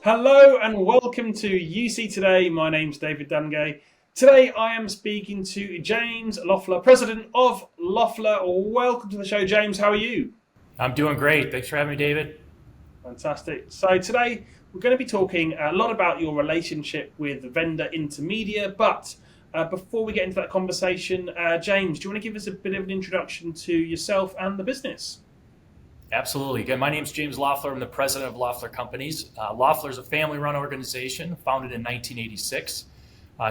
Hello and welcome to UC Today. My name's David Dungay. Today I am speaking to James Loffler, president of Loffler. Welcome to the show, James. How are you? I'm doing great. Thanks for having me, David. Fantastic. So today we're going to be talking a lot about your relationship with the vendor Intermedia. But before we get into that conversation, James, do you want to give us a bit of an introduction to yourself and the business? Absolutely. Again, my name is James Loffler. I'm the president of Loffler Companies. Loffler is a family-run organization founded in 1986.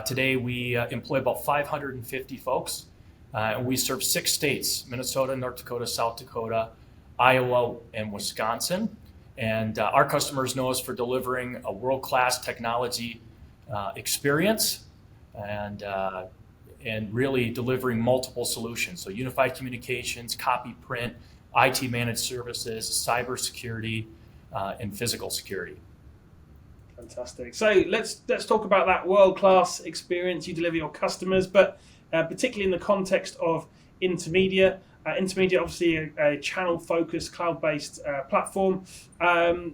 Today, we employ about 550 folks. And we serve 6 states: Minnesota, North Dakota, South Dakota, Iowa, and Wisconsin. And our customers know us for delivering a world-class technology experience and really delivering multiple solutions. So unified communications, copy print, IT managed services, cybersecurity, and physical security. Fantastic. So let's talk about that world-class experience you deliver your customers, but particularly in the context of Intermedia. Intermedia, obviously a channel-focused, cloud-based platform.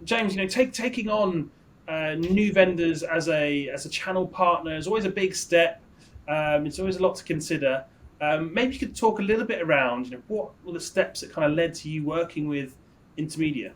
James, taking on new vendors as a channel partner is always a big step. It's always a lot to consider. Maybe you could talk a little bit around, what were the steps that kind of led to you working with Intermedia?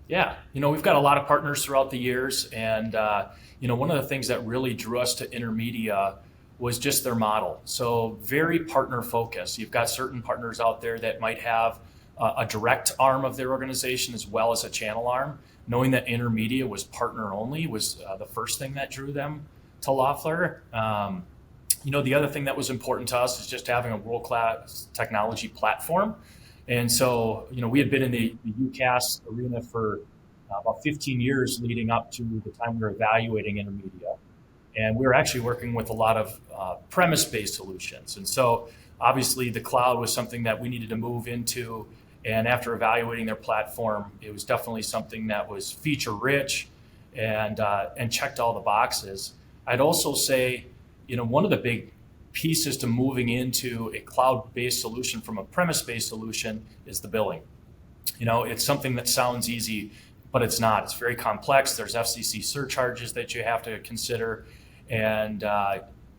Yeah, we've got a lot of partners throughout the years, and one of the things that really drew us to Intermedia was just their model. So very partner focused. You've got certain partners out there that might have a direct arm of their organization as well as a channel arm. Knowing that Intermedia was partner only was the first thing that drew them to Loeffler. The other thing that was important to us is just having a world-class technology platform. And so, we had been in the UCaaS arena for about 15 years leading up to the time we were evaluating Intermedia. And we were actually working with a lot of premise-based solutions. And so, obviously, the cloud was something that we needed to move into. And after evaluating their platform, it was definitely something that was feature-rich and checked all the boxes. I'd also say, one of the big pieces to moving into a cloud-based solution from a premise-based solution is the billing. It's something that sounds easy, but it's not. It's very complex. There's FCC surcharges that you have to consider. And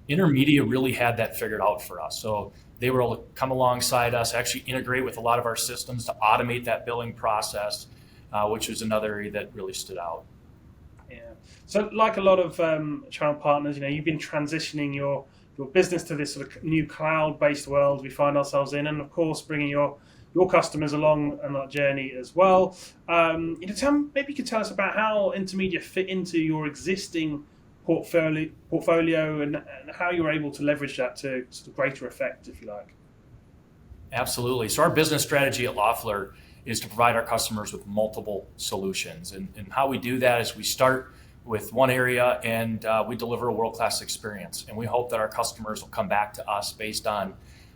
Intermedia really had that figured out for us. So they were able to come alongside us, actually integrate with a lot of our systems to automate that billing process, which was another area that really stood out. Yeah. So, like a lot of channel partners, you've been transitioning your business to this sort of new cloud-based world we find ourselves in, and of course, bringing your customers along on that journey as well. Maybe you could tell us about how Intermedia fit into your existing portfolio and how you were able to leverage that to sort of greater effect, if you like. Absolutely. So our business strategy at Loeffler is to provide our customers with multiple solutions. And how we do that is we start with one area and we deliver a world-class experience. And we hope that our customers will come back to us based on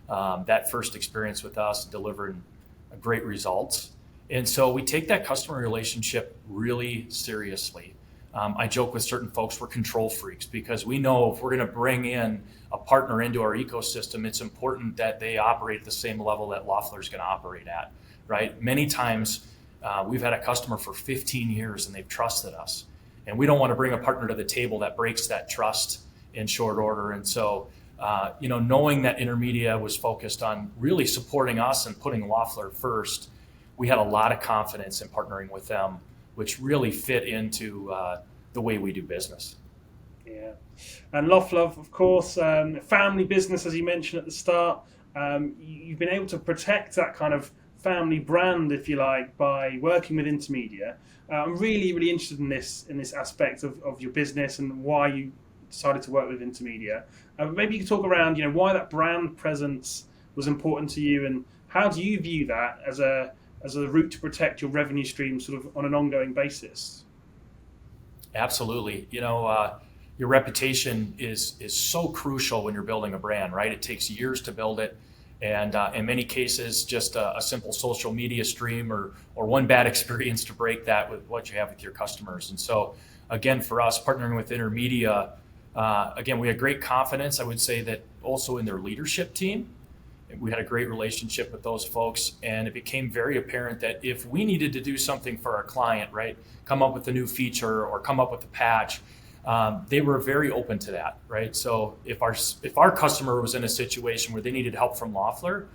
that first experience with us, delivering great results. And so we take that customer relationship really seriously. I joke with certain folks, we're control freaks because we know if we're going to bring in a partner into our ecosystem, it's important that they operate at the same level that Loeffler is going to operate at, right? Many times we've had a customer for 15 years and they've trusted us. And we don't want to bring a partner to the table that breaks that trust in short order. And so, knowing that Intermedia was focused on really supporting us and putting Loeffler first, we had a lot of confidence in partnering with them, which really fit into the way we do business. Yeah. And Loeffler, of course, family business, as you mentioned at the start. You've been able to protect that kind of family brand, if you like, by working with Intermedia. I'm really, really interested in this aspect of your business and why you decided to work with Intermedia. Maybe you could talk around, why that brand presence was important to you, and how do you view that as a route to protect your revenue stream, sort of on an ongoing basis? Absolutely. Your reputation is so crucial when you're building a brand, right? It takes years to build it. And in many cases, just a simple social media stream or one bad experience to break that with what you have with your customers. And so, again, for us, partnering with Intermedia, again, we had great confidence, I would say, that also in their leadership team. We had a great relationship with those folks, and it became very apparent that if we needed to do something for our client, right, come up with a new feature or come up with a patch, they were very open to that, right? So if our customer was in a situation where they needed help from Loffler,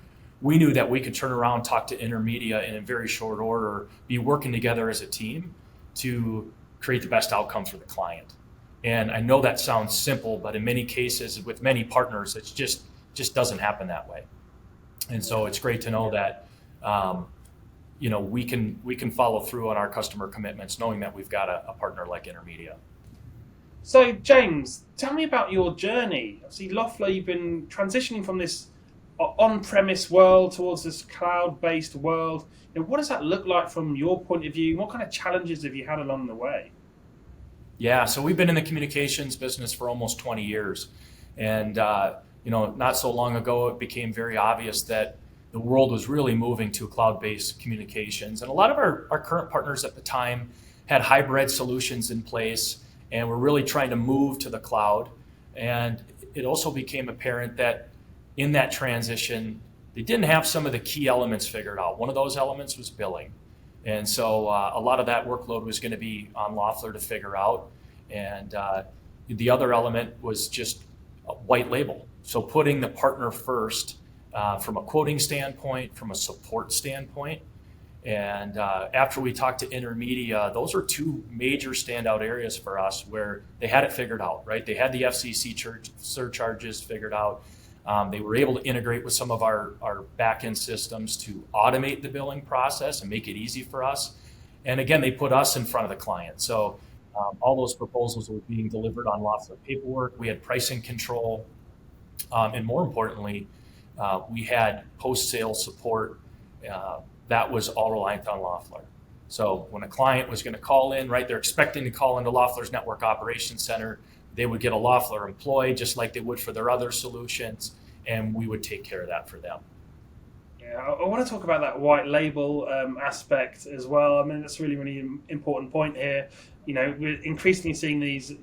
we knew that we could turn around, talk to Intermedia in a very short order, be working together as a team to create the best outcome for the client. And I know that sounds simple, but in many cases with many partners, it just doesn't happen that way. And so it's great to know that we can follow through on our customer commitments, knowing that we've got a partner like Intermedia. So James, tell me about your journey. See, Loffler, you've been transitioning from this on-premise world towards this cloud-based world. What does that look like from your point of view? What kind of challenges have you had along the way? Yeah, so we've been in the communications business for almost 20 years. And, not so long ago, it became very obvious that the world was really moving to cloud-based communications. And a lot of our current partners at the time had hybrid solutions in place, and were really trying to move to the cloud. And it also became apparent that in that transition, they didn't have some of the key elements figured out. One of those elements was billing. And so a lot of that workload was going to be on Loffler to figure out. And the other element was just white label. So putting the partner first from a quoting standpoint, from a support standpoint. And after we talked to Intermedia, those are two major standout areas for us where they had it figured out, right? They had the FCC surcharges figured out. They were able to integrate with some of our back-end systems to automate the billing process and make it easy for us. And again, they put us in front of the client. So all those proposals were being delivered on Loffler paperwork. We had pricing control. And more importantly, we had post-sale support that was all reliant on Loffler. So when a client was going to call in, right, they're expecting to call into Loffler's Network Operations Center. They would get a Loffler employee just like they would for their other solutions, and we would take care of that for them. Yeah, I want to talk about that white label aspect as well. I mean, that's a really, really important point here. We're increasingly seeing these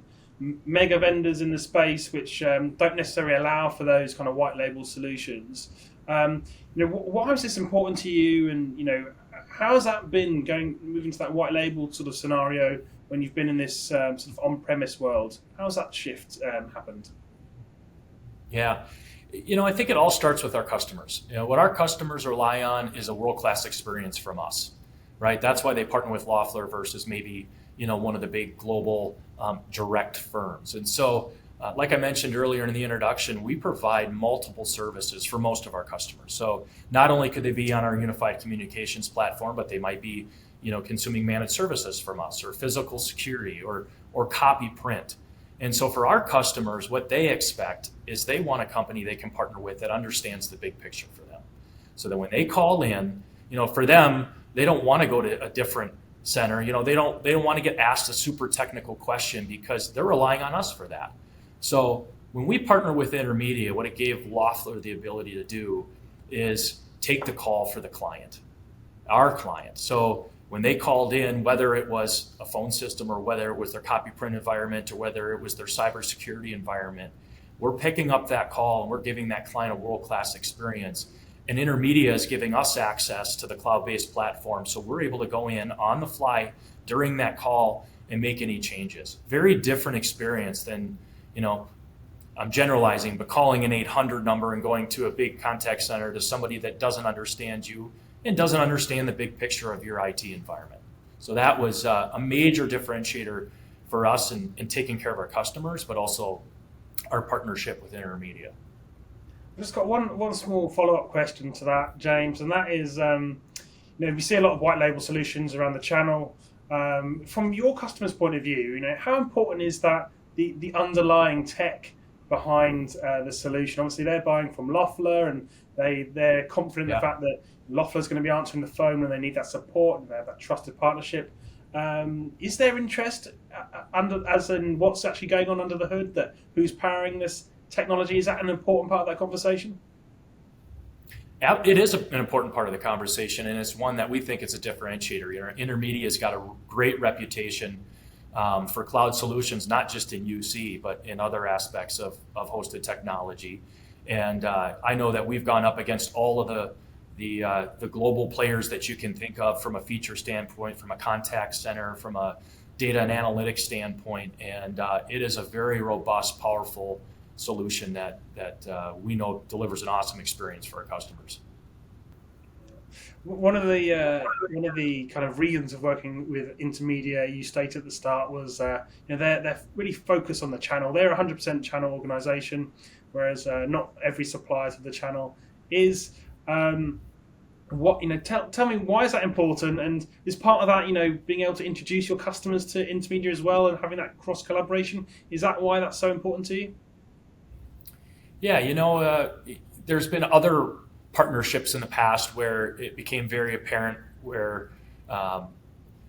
mega vendors in the space which don't necessarily allow for those kind of white label solutions. Why is this important to you, and how has that been moving to that white label sort of scenario when you've been in this sort of on-premise world? How has that shift happened? Yeah, I think it all starts with our customers. What our customers rely on is a world-class experience from us, right? That's why they partner with Loffler versus maybe one of the big global direct firms. And so, like I mentioned earlier in the introduction, we provide multiple services for most of our customers. So not only could they be on our unified communications platform, but they might be, consuming managed services from us, or physical security, or copy print. And so for our customers, what they expect is they want a company they can partner with that understands the big picture for them. So that when they call in, for them, they don't want to go to a different center. They don't want to get asked a super technical question because they're relying on us for that. So when we partner with Intermedia, what it gave Loffler the ability to do is take the call for the client, our client. So when they called in, whether it was a phone system or whether it was their copy print environment or whether it was their cybersecurity environment, we're picking up that call and we're giving that client a world-class experience. And Intermedia is giving us access to the cloud-based platform. So we're able to go in on the fly during that call and make any changes. Very different experience than, I'm generalizing, but calling an 800 number and going to a big contact center to somebody that doesn't understand you and doesn't understand the big picture of your IT environment. So that was a major differentiator for us in taking care of our customers, but also our partnership with Intermedia. I've just got one small follow-up question to that, James, and that is, we see a lot of white label solutions around the channel. From your customer's point of view, how important is that the underlying tech behind the solution? Obviously, they're buying from Loffler, and they're confident in the fact that Loffler's going to be answering the phone when they need that support and they have that trusted partnership. Is there interest as in what's actually going on under the hood? That who's powering this technology? Is that an important part of that conversation? It is an important part of the conversation, and it's one that we think is a differentiator. Intermedia has got a great reputation for cloud solutions, not just in UC, but in other aspects of hosted technology. And I know that we've gone up against all of the global players that you can think of from a feature standpoint, from a contact center, from a data and analytics standpoint. And it is a very robust, powerful solution that we know delivers an awesome experience for our customers. One of the kind of reasons of working with Intermedia, you stated at the start, was they're really focused on the channel. They're a 100% channel organization, whereas not every supplier to the channel is. Tell me, why is that important? And is part of that being able to introduce your customers to Intermedia as well and having that cross collaboration? Is that why that's so important to you? Yeah, there's been other partnerships in the past where it became very apparent where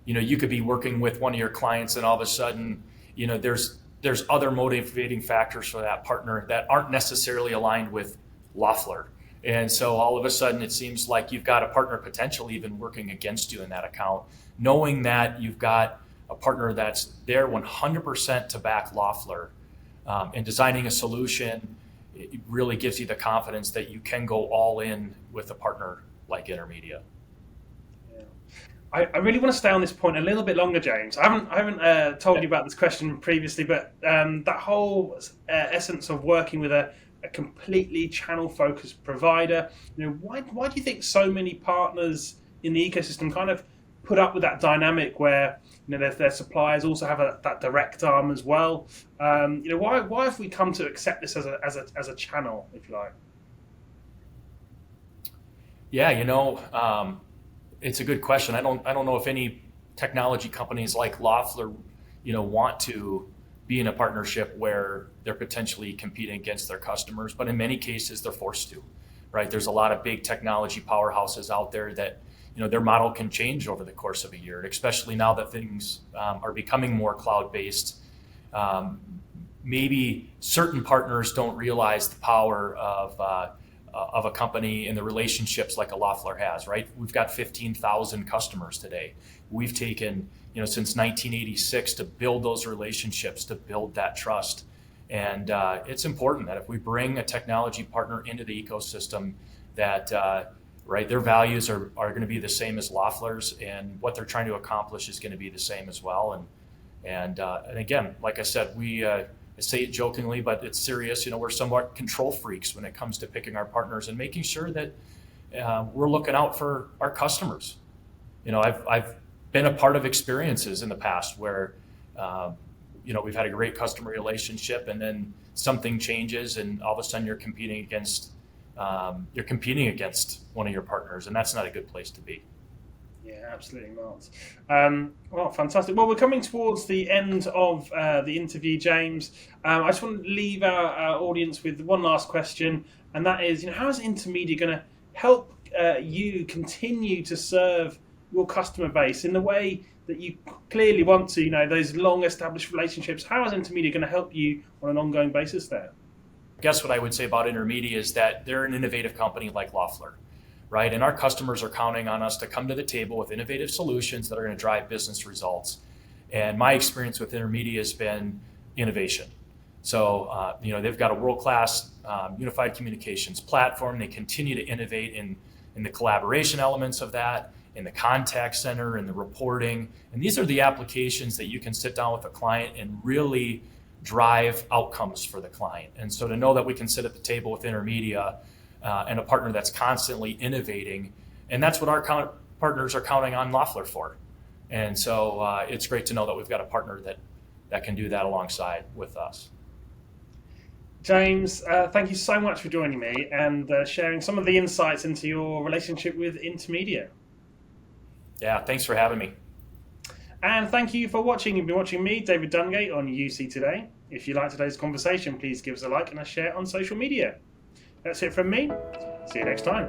you could be working with one of your clients and all of a sudden there's other motivating factors for that partner that aren't necessarily aligned with Loffler. And so all of a sudden it seems like you've got a partner potentially even working against you in that account, knowing that you've got a partner that's there 100% to back Loffler, and designing a solution. It really gives you the confidence that you can go all in with a partner like Intermedia. Yeah. I really want to stay on this point a little bit longer, James. I haven't told you about this question previously, but that whole essence of working with a completely channel-focused provider. Why do you think so many partners in the ecosystem kind of put up with that dynamic where their suppliers also have that direct arm as well? Why have we come to accept this as a channel, if you like? Yeah, it's a good question. I don't know if any technology companies like Loffler, want to be in a partnership where they're potentially competing against their customers, but in many cases they're forced to, right? There's a lot of big technology powerhouses out there that their model can change over the course of a year, and especially now that things are becoming more cloud-based. Maybe certain partners don't realize the power of a company and the relationships like a Loffler has, right? We've got 15,000 customers today. We've taken, since 1986 to build those relationships, to build that trust. And it's important that if we bring a technology partner into the ecosystem, that right, their values are going to be the same as Loffler's, and what they're trying to accomplish is going to be the same as well. And again, like I said, I say it jokingly, but it's serious. We're somewhat control freaks when it comes to picking our partners and making sure that we're looking out for our customers. I've been a part of experiences in the past where we've had a great customer relationship, and then something changes, and all of a sudden you're competing against one of your partners, and that's not a good place to be. Yeah, absolutely not. Well, fantastic. Well, we're coming towards the end of the interview, James. I just want to leave our audience with one last question, and that is, how is Intermedia going to help you continue to serve your customer base in the way that you clearly want to, those long-established relationships? How is Intermedia going to help you on an ongoing basis there? I guess what I would say about Intermedia is that they're an innovative company like Loffler, right? And our customers are counting on us to come to the table with innovative solutions that are going to drive business results. And my experience with Intermedia has been innovation. So, they've got a world-class unified communications platform. They continue to innovate in the collaboration elements of that, in the contact center, in the reporting. And these are the applications that you can sit down with a client and really drive outcomes for the client. And so to know that we can sit at the table with Intermedia and a partner that's constantly innovating, and that's what our partners are counting on Loffler for. And so it's great to know that we've got a partner that can do that alongside with us. James, thank you so much for joining me and sharing some of the insights into your relationship with Intermedia. Yeah, thanks for having me. And thank you for watching. You've been watching me, David Dungay, on UC Today. If you like today's conversation, please give us a like and a share on social media. That's it from me. See you next time.